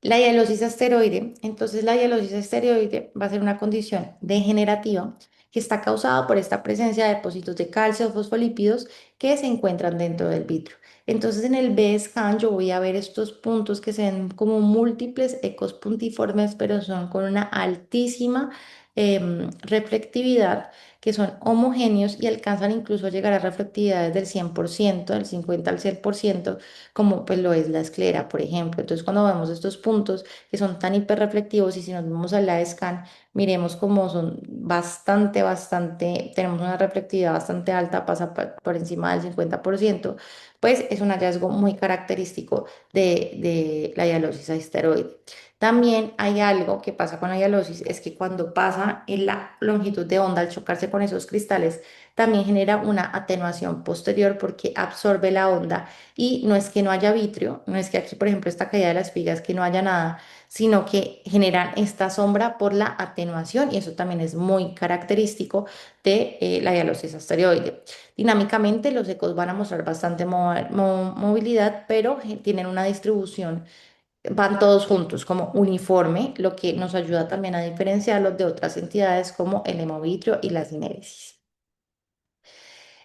S1: La hialosis asteroide, entonces la hialosis asteroide va a ser una condición degenerativa que está causada por esta presencia de depósitos de calcio o fosfolípidos que se encuentran dentro del vitrio. Entonces en el B-scan yo voy a ver estos puntos que se ven como múltiples ecos puntiformes, pero son con una altísima reflectividad, que son homogéneos y alcanzan incluso a llegar a reflectividades del 100%, del 50 al 100% como pues lo es la esclera, por ejemplo. Entonces, cuando vemos estos puntos que son tan hiperreflectivos y si nos vamos a la scan, miremos cómo son bastante, tenemos una reflectividad bastante alta, pasa por encima del 50%, pues es un hallazgo muy característico de la hialosis a esteroide. También hay algo que pasa con la hialosis, es que cuando pasa en la longitud de onda al chocarse con esos cristales, también genera una atenuación posterior porque absorbe la onda y no es que no haya vitrio, no es que aquí, por ejemplo, esta caída de las espigas que no haya nada, sino que generan esta sombra por la atenuación y eso también es muy característico de la hialosis asteroide. Dinámicamente los ecos van a mostrar bastante movilidad, pero tienen una distribución, van todos juntos como uniforme, lo que nos ayuda también a diferenciarlos de otras entidades como el hemovitrio y la sinéresis.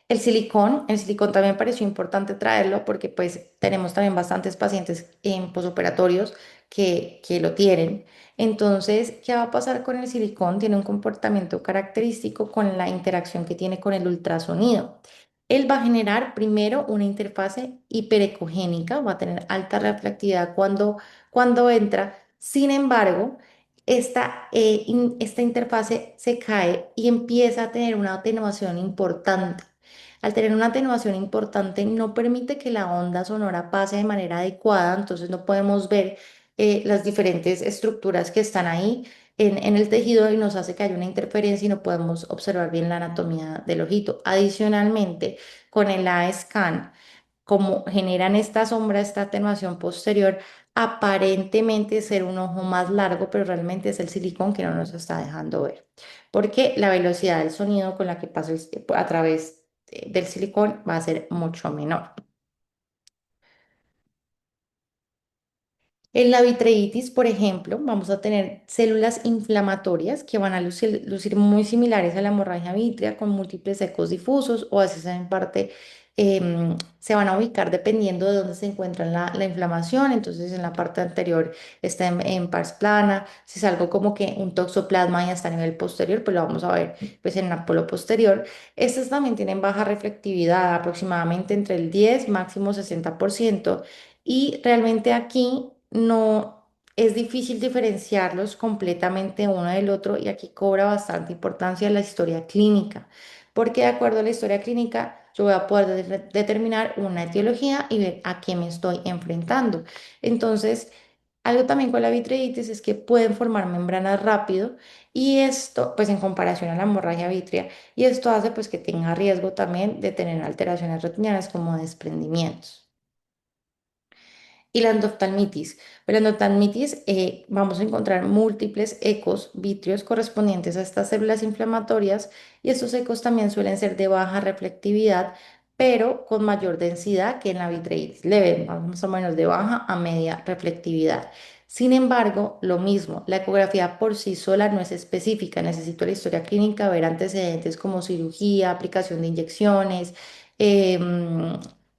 S1: El silicón también pareció importante traerlo porque pues tenemos también bastantes pacientes en posoperatorios que lo tienen. Entonces, ¿qué va a pasar con el silicón? Tiene un comportamiento característico con la interacción que tiene con el ultrasonido. Él va a generar primero una interfase hiperecogénica, va a tener alta reflectividad cuando entra. Sin embargo, esta interfase se cae y empieza a tener una atenuación importante. Al tener una atenuación importante, no permite que la onda sonora pase de manera adecuada, entonces no podemos ver las diferentes estructuras que están ahí en el tejido y nos hace que haya una interferencia y no podemos observar bien la anatomía del ojito. Adicionalmente, con el A-scan, como generan esta sombra, esta atenuación posterior, aparentemente ser un ojo más largo, pero realmente es el silicón que no nos está dejando ver, porque la velocidad del sonido con la que pasa a través del silicón va a ser mucho menor. En la vitreitis, por ejemplo, vamos a tener células inflamatorias que van a lucir muy similares a la hemorragia vítrea con múltiples ecos difusos o así en parte se van a ubicar dependiendo de dónde se encuentra la inflamación. Entonces, en la parte anterior está en pars plana. Si es algo como que un toxoplasma y está a nivel posterior, pues lo vamos a ver pues en el polo posterior. Estas también tienen baja reflectividad, aproximadamente entre el 10 máximo 60%. Y realmente aquí no es difícil diferenciarlos completamente uno del otro y aquí cobra bastante importancia la historia clínica, porque de acuerdo a la historia clínica yo voy a poder determinar una etiología y ver a qué me estoy enfrentando. Entonces, algo también con la vitreitis es que pueden formar membranas rápido y esto, pues en comparación a la hemorragia vítrea, y esto hace pues que tenga riesgo también de tener alteraciones retinianas como desprendimientos. Y la endoftalmitis. Pero la endoftalmitis vamos a encontrar múltiples ecos vítreos correspondientes a estas células inflamatorias y estos ecos también suelen ser de baja reflectividad, pero con mayor densidad que en la vitreitis leve, más o menos de baja a media reflectividad. Sin embargo, lo mismo, la ecografía por sí sola no es específica. Necesito la historia clínica, ver antecedentes como cirugía, aplicación de inyecciones,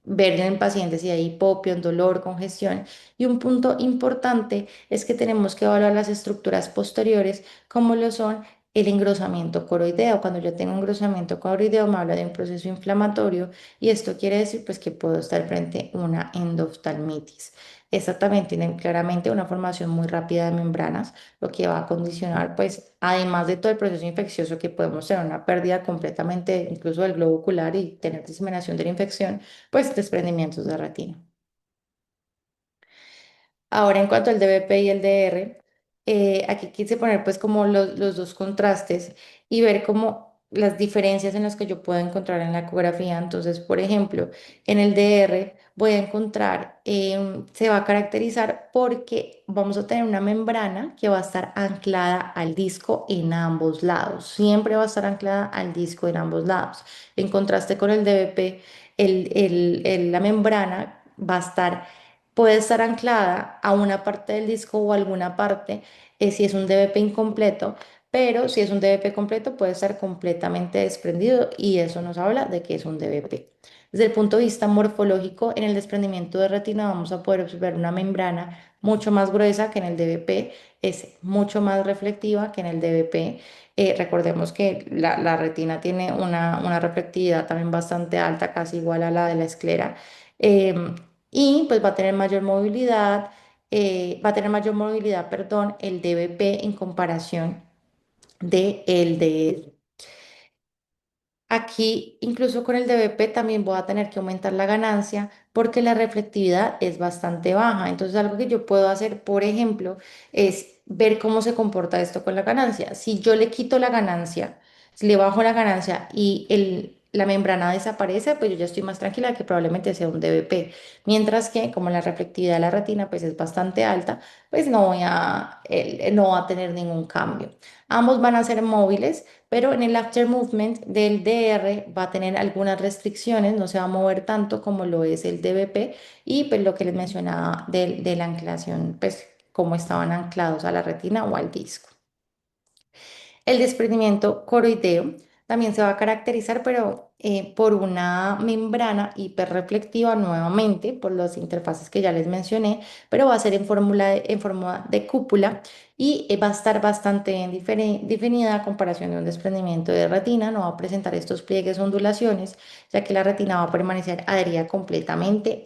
S1: ver en pacientes si hay hipopio, dolor, congestión. Y un punto importante es que tenemos que evaluar las estructuras posteriores, como lo son el engrosamiento coroideo. Cuando yo tengo engrosamiento coroideo, me habla de un proceso inflamatorio y esto quiere decir pues que puedo estar frente a una endoftalmitis. Esta también tiene claramente una formación muy rápida de membranas, lo que va a condicionar, pues, además de todo el proceso infeccioso que podemos tener una pérdida completamente incluso del globo ocular y tener diseminación de la infección, pues desprendimientos de retina. Ahora, en cuanto al DBP y el DR, aquí quise poner pues como los dos contrastes y ver como las diferencias en las que yo puedo encontrar en la ecografía. Entonces, por ejemplo, en el DR voy a encontrar, se va a caracterizar porque vamos a tener una membrana que va a estar anclada al disco en ambos lados. Siempre va a estar anclada al disco en ambos lados. En contraste con el DBP, la membrana va a estar puede estar anclada a una parte del disco o alguna parte si es un DBP incompleto, pero si es un DBP completo puede estar completamente desprendido y eso nos habla de que es un DBP. Desde el punto de vista morfológico, en el desprendimiento de retina vamos a poder observar una membrana mucho más gruesa que en el DBP, es mucho más reflectiva que en el DBP. Recordemos que la retina tiene una reflectividad también bastante alta, casi igual a la de la esclera. Em, y pues va a tener mayor movilidad, perdón, el DBP en comparación de el de Aquí, incluso con el DBP, también voy a tener que aumentar la ganancia porque la reflectividad es bastante baja. Entonces, algo que yo puedo hacer, por ejemplo, es ver cómo se comporta esto con la ganancia. Si yo le quito la ganancia, si le bajo la ganancia y la membrana desaparece, pues yo ya estoy más tranquila de que probablemente sea un DBP. Mientras que, como la reflectividad de la retina pues es bastante alta, pues no va a tener ningún cambio. Ambos van a ser móviles, pero en el after movement del DR va a tener algunas restricciones, no se va a mover tanto como lo es el DBP y pues lo que les mencionaba de la anclación, pues cómo estaban anclados a la retina o al disco. El desprendimiento coroideo también se va a caracterizar, pero por una membrana hiperreflectiva nuevamente, por las interfaces que ya les mencioné, pero va a ser en forma de cúpula y va a estar bastante bien definida a comparación de un desprendimiento de retina, no va a presentar estos pliegues ondulaciones, ya que la retina va a permanecer adherida completamente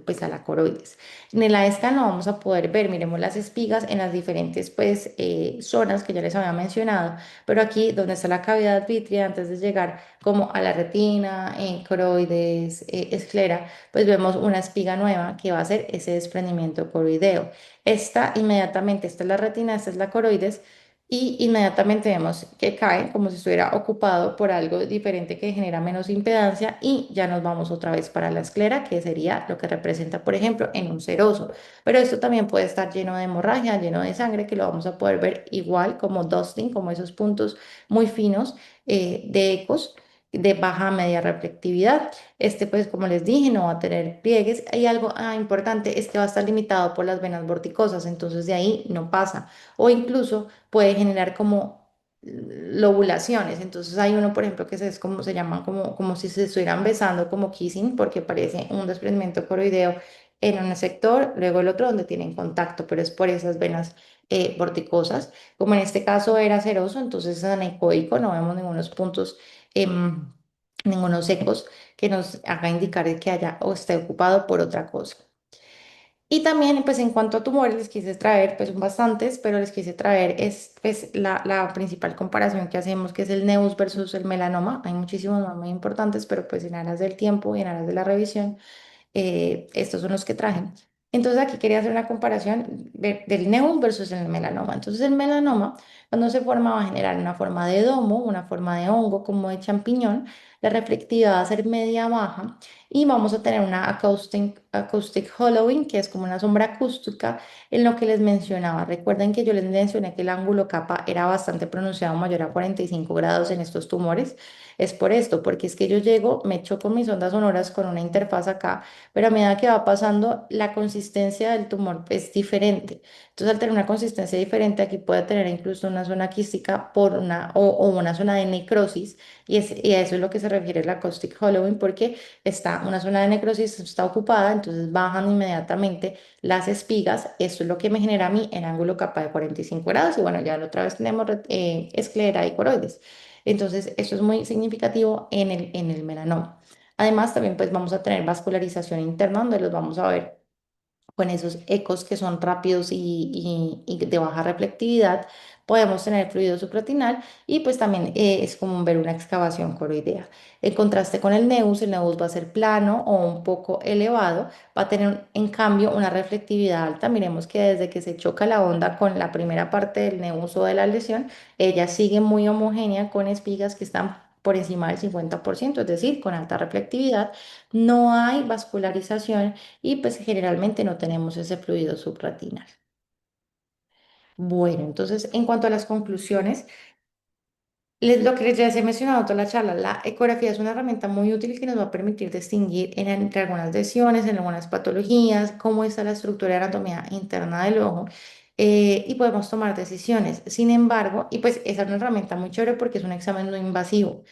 S1: pues, a la coroides. En el AESCAN lo vamos a poder ver, miremos las espigas en las diferentes pues, zonas que ya les había mencionado, pero aquí donde está la cavidad vitrea, antes de llegar como a la retina, coroides, esclera, pues vemos una espiga nueva que va a ser ese desprendimiento coroideo. Esta es la retina, esta es la coroides. Y inmediatamente vemos que cae como si estuviera ocupado por algo diferente que genera menos impedancia y ya nos vamos otra vez para la esclera, que sería lo que representa, por ejemplo, en un seroso. Pero esto también puede estar lleno de hemorragia, lleno de sangre, que lo vamos a poder ver igual como dusting, como esos puntos muy finos de ecos de baja a media reflectividad. Este, pues, como les dije, no va a tener pliegues. Hay algo importante, es que va a estar limitado por las venas vorticosas, entonces de ahí no pasa. O incluso puede generar como lobulaciones. Entonces hay uno, por ejemplo, es como se llaman como si se estuvieran besando, como kissing, porque parece un desprendimiento coroideo en un sector, luego el otro donde tienen contacto, pero es por esas venas vorticosas. Como en este caso era seroso, entonces es anecoico, no vemos ningunos puntos, em, ningunos secos que nos haga indicar que haya o esté ocupado por otra cosa. Y también, pues en cuanto a tumores, les quise traer, pues son bastantes, pero les quise traer es pues la principal comparación que hacemos, que es el NEUS versus el melanoma. Hay muchísimos más muy importantes, pero pues en aras del tiempo y en aras de la revisión, estos son los que traje. Entonces aquí quería hacer una comparación del neus versus el melanoma. Entonces el melanoma, cuando se forma, va a generar una forma de domo, una forma de hongo, como de champiñón. La reflectividad va a ser media baja y vamos a tener una acoustic hollowing, que es como una sombra acústica en lo que les mencionaba. Recuerden que yo les mencioné que el ángulo capa era bastante pronunciado, mayor a 45 grados en estos tumores. Es por esto, porque es que yo llego, me echo con mis ondas sonoras con una interfaz acá, pero a medida que va pasando, la consistencia del tumor es diferente. Entonces, al tener una consistencia diferente, aquí puede tener incluso una zona quística o una zona de necrosis, y a eso es lo que se refiere la caustic hollowing, porque está una zona de necrosis, está ocupada, entonces bajan inmediatamente las espigas. Esto es lo que me genera a mí el ángulo capa de 45 grados, y bueno, ya la otra vez tenemos esclera y coroides. Entonces, esto es muy significativo en el melanoma. Además, también pues vamos a tener vascularización interna, donde los vamos a ver con esos ecos que son rápidos y de baja reflectividad. Podemos tener fluido supratinal y pues también es común ver una excavación coroidea. En contraste con el neus va a ser plano o un poco elevado, va a tener en cambio una reflectividad alta. Miremos que desde que se choca la onda con la primera parte del neus o de la lesión, ella sigue muy homogénea con espigas que están por encima del 50%, es decir, con alta reflectividad. No hay vascularización y pues generalmente no tenemos ese fluido supratinal. Bueno, entonces en cuanto a las conclusiones, lo que ya les he mencionado toda la charla, la ecografía es una herramienta muy útil que nos va a permitir distinguir entre algunas lesiones, en algunas patologías, cómo está la estructura y anatomía interna del ojo, y podemos tomar decisiones. Sin embargo, y pues esa es una herramienta muy chévere porque es un examen no invasivo,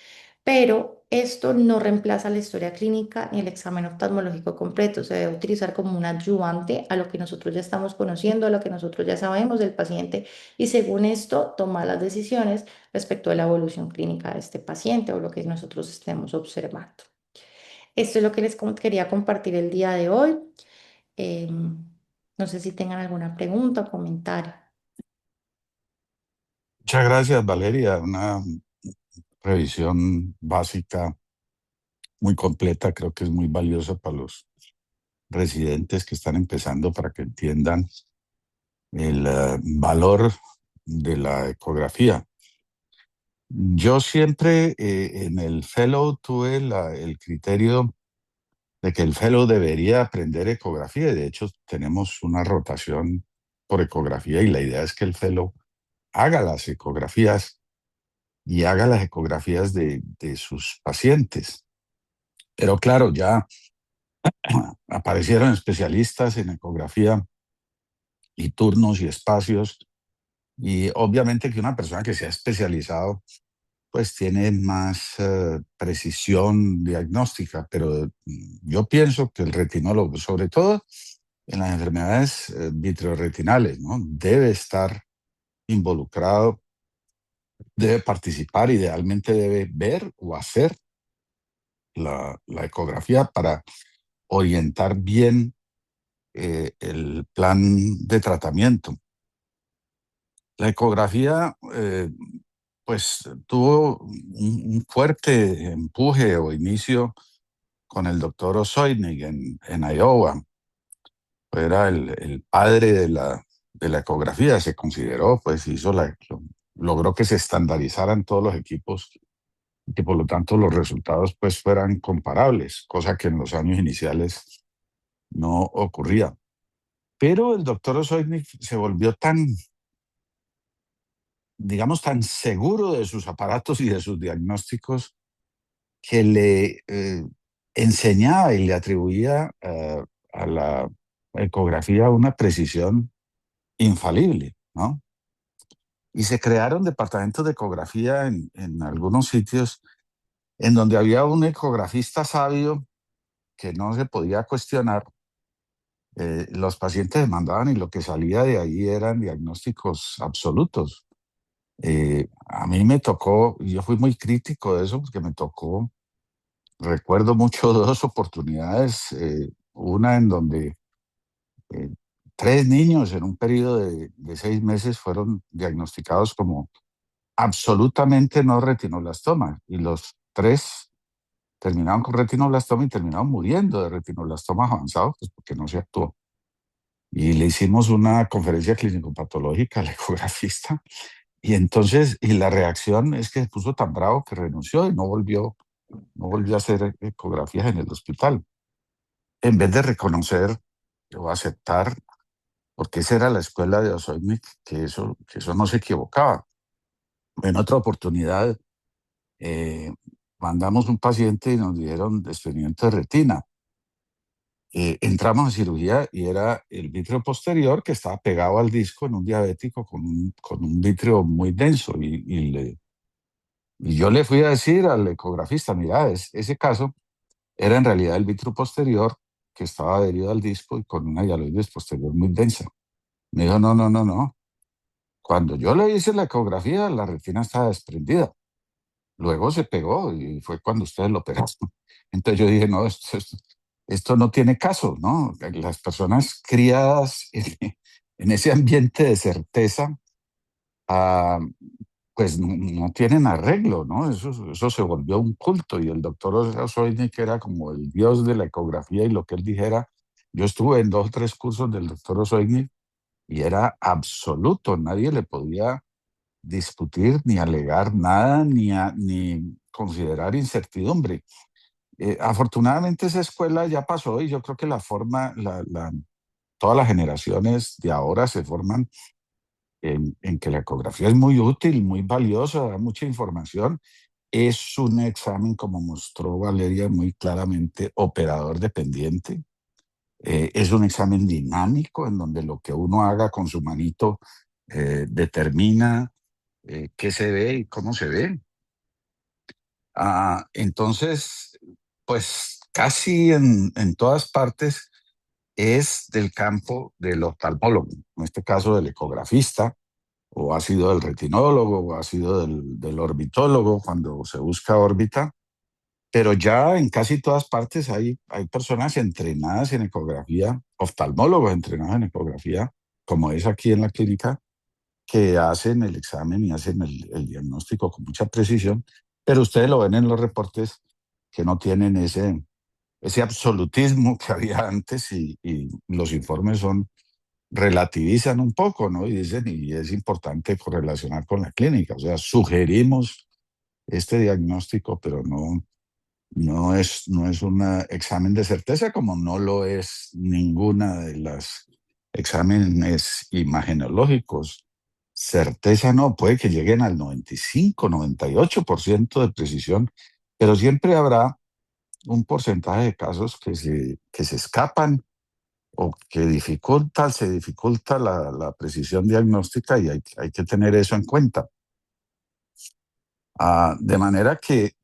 S1: pero esto no reemplaza la historia clínica ni el examen oftalmológico completo. Se debe utilizar como un ayudante a lo que nosotros ya estamos conociendo, a lo que nosotros ya sabemos del paciente, y según esto tomar las decisiones respecto a la evolución clínica de este paciente o lo que nosotros estemos observando. Esto es lo que quería compartir el día de hoy. No sé si tengan alguna pregunta o comentario.
S2: Muchas gracias, Valeria. Una revisión básica muy completa, creo que es muy valiosa para los residentes que están empezando para que entiendan el valor de la ecografía. Yo siempre en el fellow tuve el criterio de que el fellow debería aprender ecografía y de hecho tenemos una rotación por ecografía y la idea es que el fellow haga las ecografías y haga las ecografías de sus pacientes. Pero claro, ya aparecieron especialistas en ecografía y turnos y espacios y obviamente que una persona que se ha especializado pues tiene más precisión diagnóstica, pero yo pienso que el retinólogo, sobre todo en las enfermedades vitreoretinales, ¿no? Debe estar involucrado, debe participar, idealmente debe ver o hacer la ecografía para orientar bien el plan de tratamiento. La ecografía, pues, tuvo un fuerte empuje o inicio con el doctor Osoinig en Iowa. Era el padre de la ecografía, se consideró, pues logró que se estandarizaran todos los equipos y que por lo tanto los resultados pues fueran comparables, cosa que en los años iniciales no ocurría. Pero el doctor Osoinig se volvió tan, digamos, tan seguro de sus aparatos y de sus diagnósticos que le enseñaba y le atribuía a la ecografía una precisión infalible, ¿no? Y se crearon departamentos de ecografía en algunos sitios en donde había un ecografista sabio que no se podía cuestionar. Los pacientes demandaban y lo que salía de ahí eran diagnósticos absolutos. A mí me tocó, y yo fui muy crítico de eso porque me tocó, recuerdo mucho dos oportunidades, una en donde eh, tres niños en un periodo de 6 meses fueron diagnosticados como absolutamente no retinoblastoma y los tres terminaron con retinoblastoma y terminaron muriendo de retinoblastomas avanzados, pues porque no se actuó. Y le hicimos una conferencia clínico-patológica al ecografista y entonces, y la reacción es que se puso tan bravo que renunció y no volvió a hacer ecografías en el hospital, en vez de reconocer o aceptar, porque esa era la escuela de Osoinik, que eso no se equivocaba. En otra oportunidad, eh, mandamos un paciente y nos dieron desprendimiento de retina. Entramos a cirugía y era el vítreo posterior que estaba pegado al disco en un diabético con un vítreo muy denso. Y yo le fui a decir al ecografista, mira, ese caso era en realidad el vítreo posterior que estaba adherido al disco y con una hialoides posterior muy densa. Me dijo, no, no, no, no. Cuando yo le hice la ecografía, la retina estaba desprendida. Luego se pegó y fue cuando ustedes lo operaron. Entonces yo dije, no, esto no tiene caso, ¿no? Las personas criadas en ese ambiente de certeza, ah, pues no tienen arreglo, ¿no? Eso se volvió un culto y el doctor Osoini, que era como el dios de la ecografía y lo que él dijera, yo estuve en 2 o 3 cursos del doctor Osoini y era absoluto, nadie le podía discutir ni alegar nada ni considerar incertidumbre. Afortunadamente esa escuela ya pasó y yo creo que todas las generaciones de ahora se forman en que la ecografía es muy útil, muy valiosa, da mucha información. Es un examen, como mostró Valeria muy claramente, operador dependiente. Es un examen dinámico en donde lo que uno haga con su manito determina qué se ve y cómo se ve. Entonces, pues casi en todas partes es del campo del oftalmólogo, en este caso del ecografista, o ha sido del retinólogo, o ha sido del orbitólogo cuando se busca órbita, pero ya en casi todas partes hay personas entrenadas en ecografía, oftalmólogos entrenados en ecografía, como es aquí en la clínica, que hacen el examen y hacen el diagnóstico con mucha precisión, pero ustedes lo ven en los reportes que no tienen ese absolutismo que había antes y los informes relativizan un poco, ¿no? Y dicen, y es importante correlacionar con la clínica, o sea, sugerimos este diagnóstico, pero no es un examen de certeza como no lo es ninguna de las exámenes imagenológicos. Certeza no, puede que lleguen al 95, 98% de precisión, pero siempre habrá un porcentaje de casos que se escapan o que se dificulta la precisión diagnóstica y hay que tener eso en cuenta. De manera que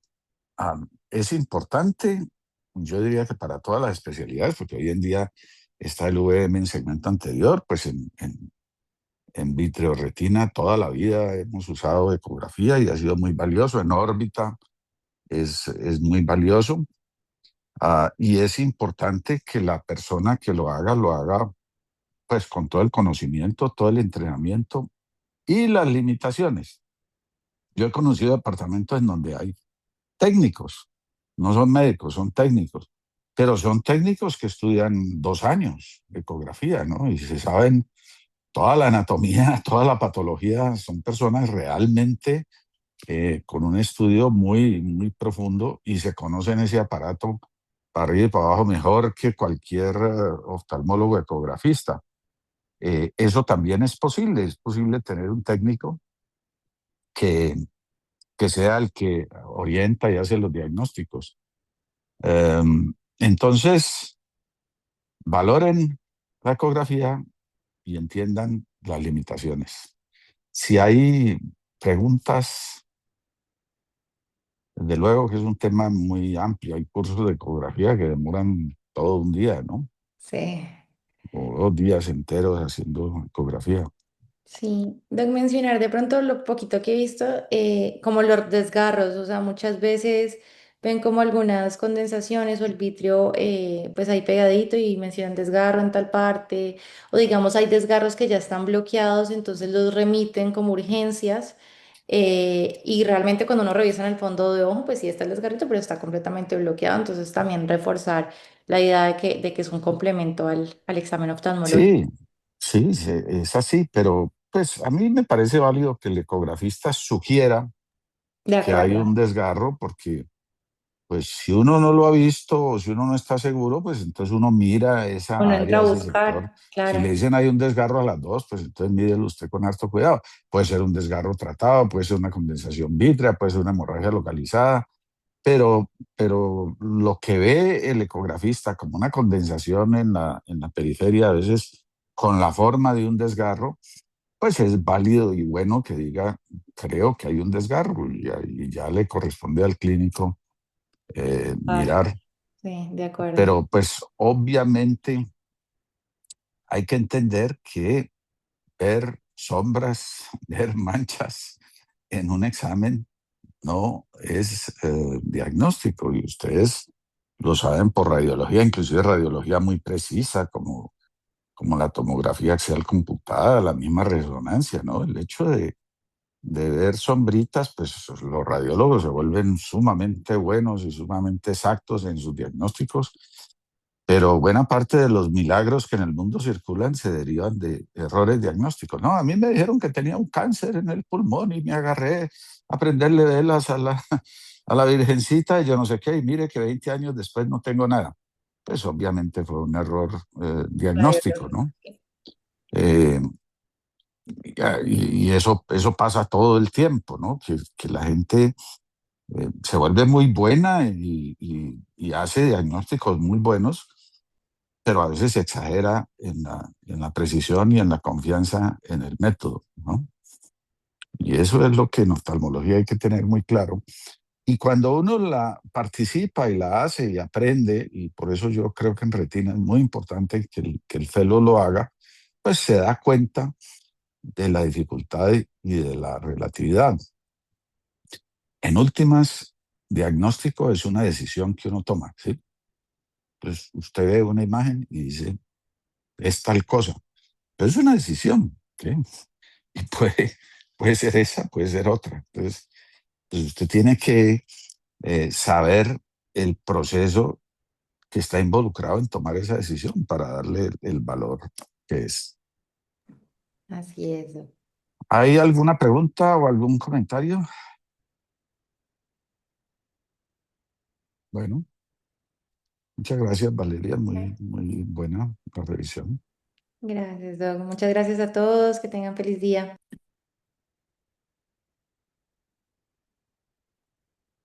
S2: es importante, yo diría que para todas las especialidades, porque hoy en día está el VM en segmento anterior, pues en vitreoretina toda la vida hemos usado ecografía y ha sido muy valioso. En órbita es muy valioso. Y es importante que la persona que lo haga pues con todo el conocimiento, todo el entrenamiento y las limitaciones. Yo he conocido departamentos en donde hay técnicos, no son médicos, son técnicos, pero son técnicos que estudian 2 años de ecografía, ¿no? Y se saben toda la anatomía, toda la patología, son personas realmente con un estudio muy, muy profundo y se conocen ese aparato para arriba y para abajo mejor que cualquier oftalmólogo ecografista. Eso también es posible tener un técnico que, que sea el que orienta y hace los diagnósticos. Entonces, valoren la ecografía y entiendan las limitaciones. Si hay preguntas, desde luego que es un tema muy amplio. Hay cursos de ecografía que demoran todo un día, ¿no?
S1: Sí.
S2: O 2 días enteros haciendo ecografía.
S1: Sí, de mencionar de pronto lo poquito que he visto, como los desgarros, o sea, muchas veces ven como algunas condensaciones o el vitrio pues ahí pegadito y mencionan desgarro en tal parte, o digamos hay desgarros que ya están bloqueados, entonces los remiten como urgencias y realmente cuando uno revisa en el fondo de ojo, pues sí está el desgarrito, pero está completamente bloqueado, entonces también reforzar la idea de que es un complemento al examen oftalmológico.
S2: Sí, sí, es así, pero pues a mí me parece válido que el ecografista sugiera
S1: De
S2: que hay
S1: acuerdo.
S2: un desgarro porque pues si uno no lo ha visto o si uno no está seguro, pues entonces uno mira
S1: Uno
S2: esa
S1: entra
S2: área,
S1: a
S2: ese sector.
S1: buscar,
S2: Si le
S1: claro.
S2: dicen hay un desgarro a las dos, pues entonces mídelo usted con harto cuidado. Puede ser un desgarro tratado, puede ser una condensación vítrea, puede ser una hemorragia localizada, pero lo que ve el ecografista como una condensación en la periferia, a veces con la forma de un desgarro, pues es válido y bueno que diga, creo que hay un desgarro y ya le corresponde al clínico
S1: Vale,
S2: mirar.
S1: sí, de acuerdo.
S2: Pero pues obviamente hay que entender que ver sombras, ver manchas en un examen no es diagnóstico y ustedes lo saben por radiología, inclusive radiología muy precisa como la tomografía axial computada, la misma resonancia, ¿no? El hecho de ver sombritas, pues los radiólogos se vuelven sumamente buenos y sumamente exactos en sus diagnósticos, pero buena parte de los milagros que en el mundo circulan se derivan de errores diagnósticos. No, a mí me dijeron que tenía un cáncer en el pulmón y me agarré a prenderle velas a la Virgencita y yo no sé qué, y mire que 20 años después no tengo nada. Pues obviamente fue un error diagnóstico,
S1: Radiológico.
S2: ¿no? Eh, y eso pasa todo el tiempo, ¿no? Que la gente se vuelve muy buena y hace diagnósticos muy buenos, pero a veces se exagera en la precisión y en la confianza en el método, ¿no? Y eso es lo que en oftalmología hay que tener muy claro. Y cuando uno la participa y la hace y aprende, y por eso yo creo que en retina es muy importante que el fellow lo haga, pues se da cuenta de la dificultad y de la relatividad. En últimas, diagnóstico es una decisión que uno toma, ¿sí? Entonces, usted ve una imagen y dice, es tal cosa, pero es una decisión, ¿sí? Y puede ser esa, puede ser otra. Entonces, Pues usted tiene que saber el proceso que está involucrado en tomar esa decisión para darle el valor que es.
S1: Así es, Doc.
S2: ¿Hay alguna pregunta o algún comentario? Bueno, muchas gracias, Valeria. Muy, muy buena la revisión.
S1: Gracias, Doc. Muchas gracias a todos. Que tengan feliz día.